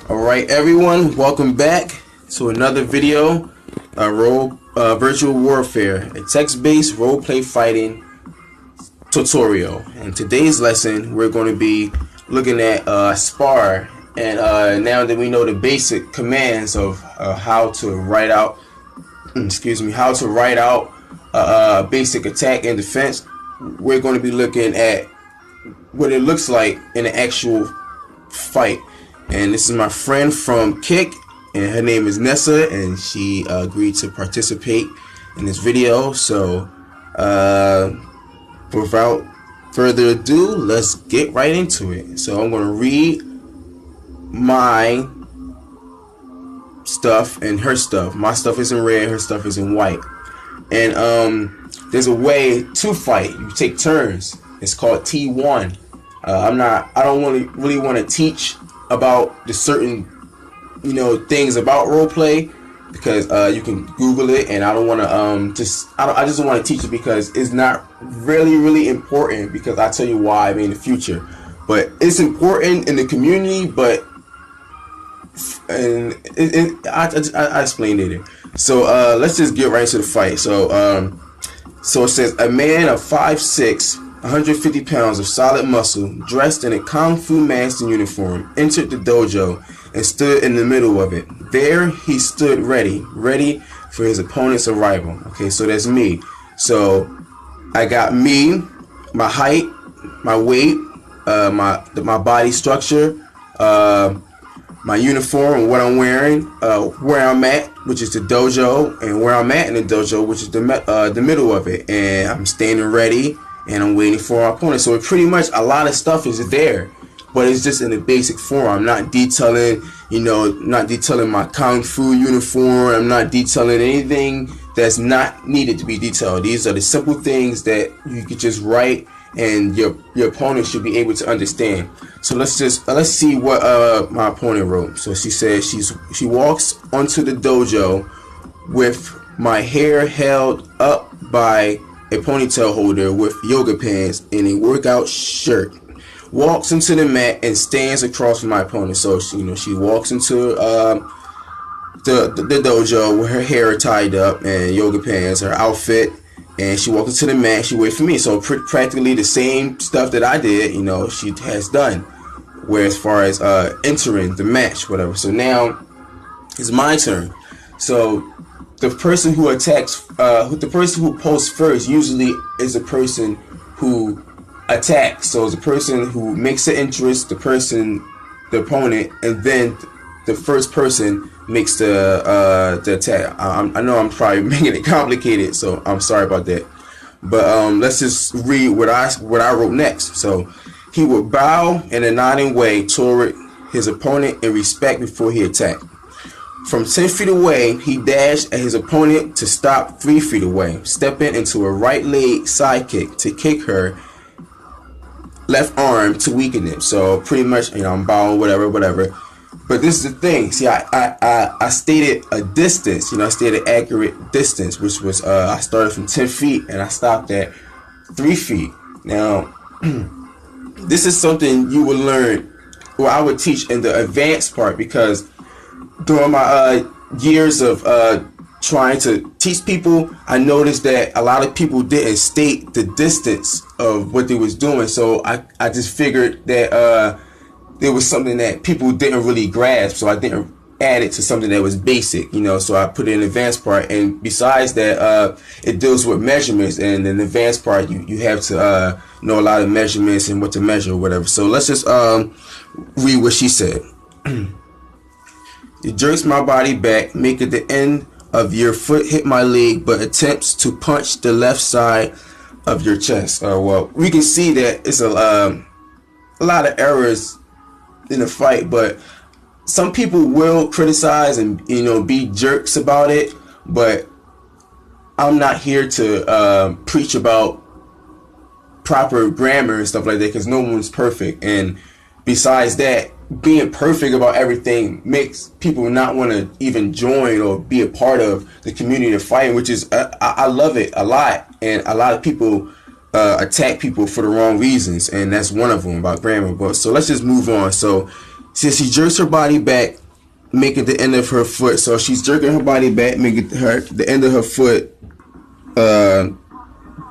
Alright everyone, welcome back to another video, virtual warfare, a text-based role-play fighting tutorial. In today's lesson, we're going to be looking at Spar, and now that we know the basic commands of how to write out, a basic attack and defense, we're going to be looking at what it looks like in an actual fight. And this is my friend from Kick, and her name is Nessa, and she agreed to participate in this video. So without further ado, let's get right into it. So I'm going to read my stuff and her stuff. My stuff is in red, her stuff is in white. And there's a way to fight. You take turns. It's called T1. I don't really want to teach about the certain things about roleplay, because you can Google it, and I don't want to I just don't want to teach it because it's not really important, because I'll tell you why in the future. But it's important in the community, but I explained it. So let's just get right into the fight. So it says, a man of 5'6", 150 pounds of solid muscle, dressed in a Kung Fu master uniform, entered the dojo and stood in the middle of it. There he stood ready for his opponent's arrival. Okay, so that's me. So I got me, my height, my weight, my body structure, my uniform and what I'm wearing, where I'm at, which is the dojo, and where I'm at in the dojo, which is the middle of it, and I'm standing ready. And I'm waiting for our opponent. So pretty much a lot of stuff is there, but it's just in a basic form. I'm not detailing, my Kung Fu uniform. I'm not detailing anything that's not needed to be detailed. These are the simple things that you could just write, and your opponent should be able to understand. So let's see what my opponent wrote. So she says she walks onto the dojo with my hair held up by a ponytail holder with yoga pants and a workout shirt, walks into the mat and stands across from my opponent. So she walks into the dojo with her hair tied up and yoga pants, her outfit, and she walks into the mat. She waits for me. So practically the same stuff that I did, she has done. Where as far as entering the match, whatever. So now it's my turn. So the person who attacks, the person who posts first usually is the person who attacks. So it's the person who makes the interest, the opponent, and then the first person makes the attack. I know I'm probably making it complicated, so I'm sorry about that. But let's just read what I wrote next. So he would bow in a nodding way toward his opponent in respect before he attacked. From 10 feet away, he dashed at his opponent to stop 3 feet away, stepping into a right leg side kick to kick her left arm to weaken him. So pretty much, I'm bowing, whatever. But this is the thing. See, I stated a distance. I stated accurate distance, which was I started from 10 feet and I stopped at 3 feet. Now, this is something you will learn, or I would teach in the advanced part, because during my years of trying to teach people, I noticed that a lot of people didn't state the distance of what they was doing. So I just figured that there was something that people didn't really grasp, so I didn't add it to something that was basic, so I put it in the advanced part. And besides that, it deals with measurements, and in the advanced part you have to know a lot of measurements and what to measure or whatever. So let's just read what she said. It jerks my body back, making the end of your foot hit my leg, but attempts to punch the left side of your chest. Well, we can see that it's a lot of errors in the fight, but some people will criticize and be jerks about it. But I'm not here to preach about proper grammar and stuff like that, because no one's perfect. And besides that, being perfect about everything makes people not want to even join or be a part of the community of fighting, which is I love it a lot. And a lot of people attack people for the wrong reasons, and that's one of them, about grammar. But so let's just move on. So Says she jerks her body back, making the end of her foot. So she's jerking her body back, making the end of her foot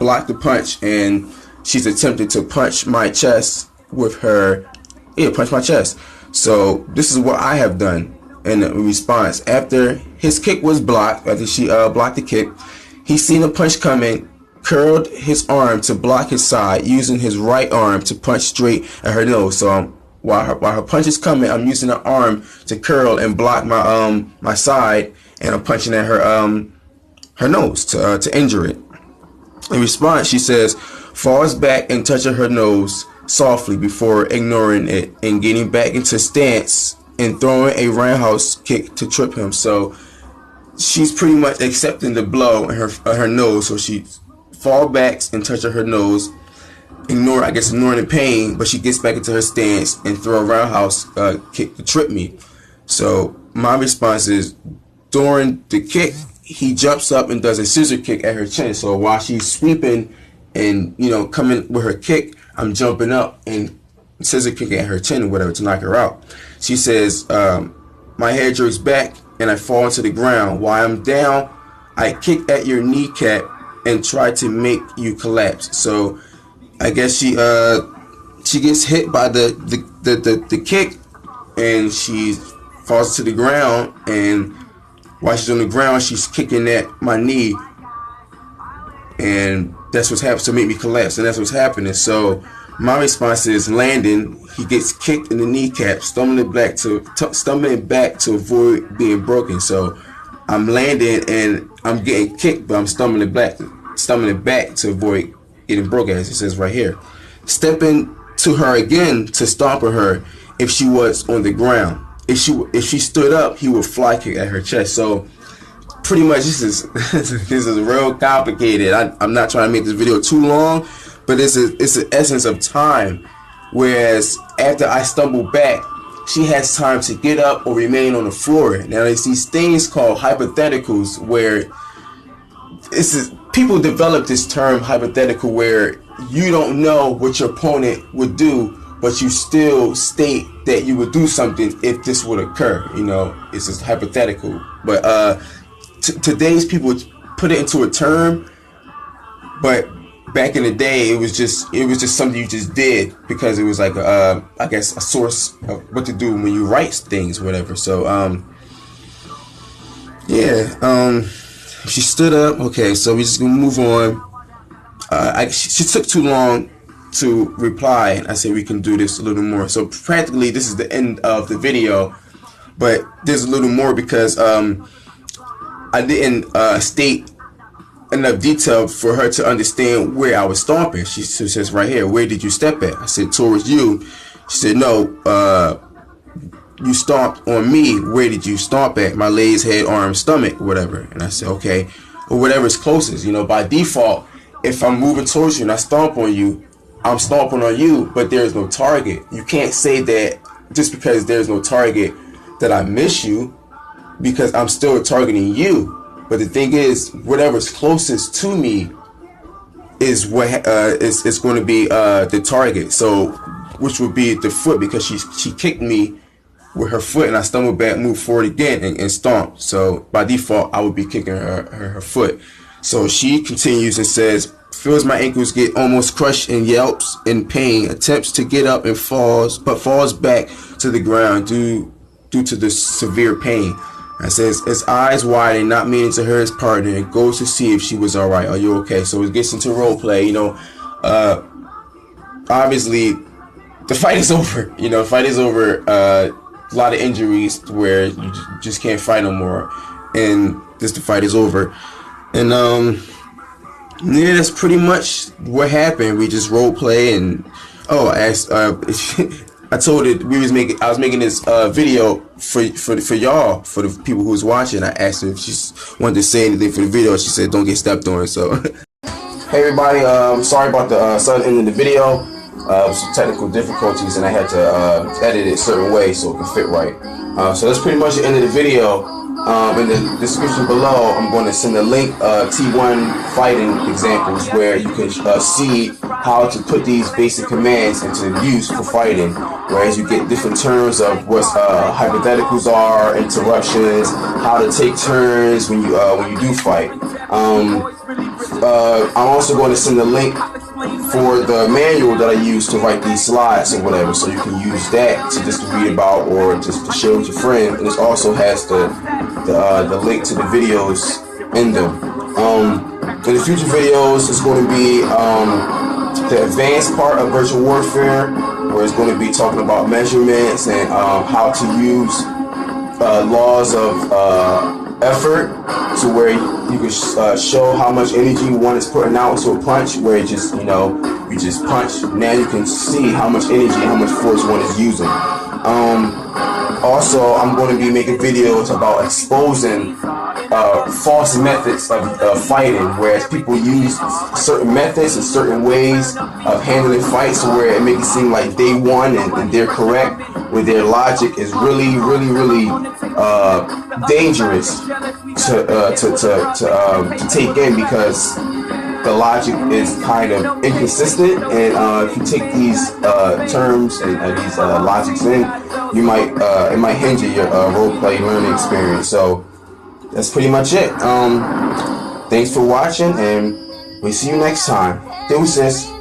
block the punch, and she's attempting to punch my chest with her. Yeah, punch my chest. So this is what I have done in response. After his kick was blocked, after she blocked the kick, he seen a punch coming, curled his arm to block his side, using his right arm to punch straight at her nose. So while her punch is coming, I'm using her arm to curl and block my side, and I'm punching at her nose to injure it. In response, she says, falls back and touches her nose softly before ignoring it and getting back into stance and throwing a roundhouse kick to trip him. So she's pretty much accepting the blow in her nose. So she fall back and touches her nose, ignoring the pain, but she gets back into her stance and throw a roundhouse kick to trip me. So my response is, during the kick, he jumps up and does a scissor kick at her chin. So while she's sweeping and coming with her kick, I'm jumping up and scissor kicking at her chin or whatever to knock her out. She says, my head jerks back and I fall into the ground. While I'm down, I kick at your kneecap and try to make you collapse. So I guess she gets hit by the kick, and she falls to the ground, and while she's on the ground, she's kicking at my knee, and that's what's happening to make me collapse, and that's what's happening. So my response is landing. He gets kicked in the kneecap, stumbling back to avoid being broken. So I'm landing and I'm getting kicked, but I'm stumbling back to avoid getting broken, as it says right here. Stepping to her again to stomp her if she was on the ground. If she stood up, he would fly kick at her chest. So pretty much this is real complicated. I'm not trying to make this video too long, but it's the essence of time. Whereas after I stumble back, she has time to get up or remain on the floor. Now there's these things called hypotheticals, where people develop this term hypothetical, where you don't know what your opponent would do, but you still state that you would do something if this would occur. It's just hypothetical. But today's people put it into a term, but back in the day, it was just something you just did because it was like I guess a source of what to do when you write things, whatever. So she stood up. Okay, so we're just gonna move on. She took too long to reply, and I said we can do this a little more. So practically this is the end of the video, but there's a little more because I didn't state enough detail for her to understand where I was stomping. She says right here, where did you step at? I said, towards you. She said, no, you stomped on me. Where did you stomp at? My legs, head, arm, stomach, whatever. And I said, okay, or whatever's closest. By default, if I'm moving towards you and I stomp on you, I'm stomping on you, but there's no target. You can't say that just because there's no target that I miss you, because I'm still targeting you. But the thing is, whatever's closest to me is what is going to be the target. So, which would be the foot, because she kicked me with her foot, and I stumbled back, moved forward again, and stomped. So by default, I would be kicking her foot. So she continues and says, feels my ankles get almost crushed and yelps in pain, attempts to get up and falls back to the ground due to the severe pain. I says, his eyes wide and not meaning to hurt his partner, and goes to see if she was alright. Are you okay? So it gets into role play. Obviously the fight is over. A lot of injuries where you just can't fight no more, and the fight is over. And yeah, that's pretty much what happened. We just role play, and I asked. I told it I was making this video for y'all, for the people who was watching. I asked her if she wanted to say anything for the video. She said, "Don't get stepped on." So, hey everybody, sorry about the sudden end of the video. Some technical difficulties, and I had to edit it a certain way so it can fit right. So that's pretty much the end of the video. In the description below, I'm going to send a link, T1 fighting examples, where you can see how to put these basic commands into use for fighting, whereas you get different terms of what hypotheticals are, interruptions, how to take turns when you do fight. I'm also going to send a link for the manual that I use to write these slides or whatever, so you can use that to just read about or just to share with your friend. And it also has the link to the videos in them. In the future videos, it's going to be the advanced part of virtual warfare, where it's going to be talking about measurements and how to use laws of effort, to where you can show how much energy one is putting out to a punch, where it just, you just punch. Now you can see how much energy, how much force one is using. Also, I'm going to be making videos about exposing false methods of fighting, whereas people use certain methods and certain ways of handling fights where it makes it seem like they won and they're correct, where their logic is really dangerous to take in, because the logic is kind of inconsistent, and if you take these terms and these logics in, it might hinder your roleplay learning experience. So that's pretty much it. Thanks for watching, and we'll see you next time. Deuces.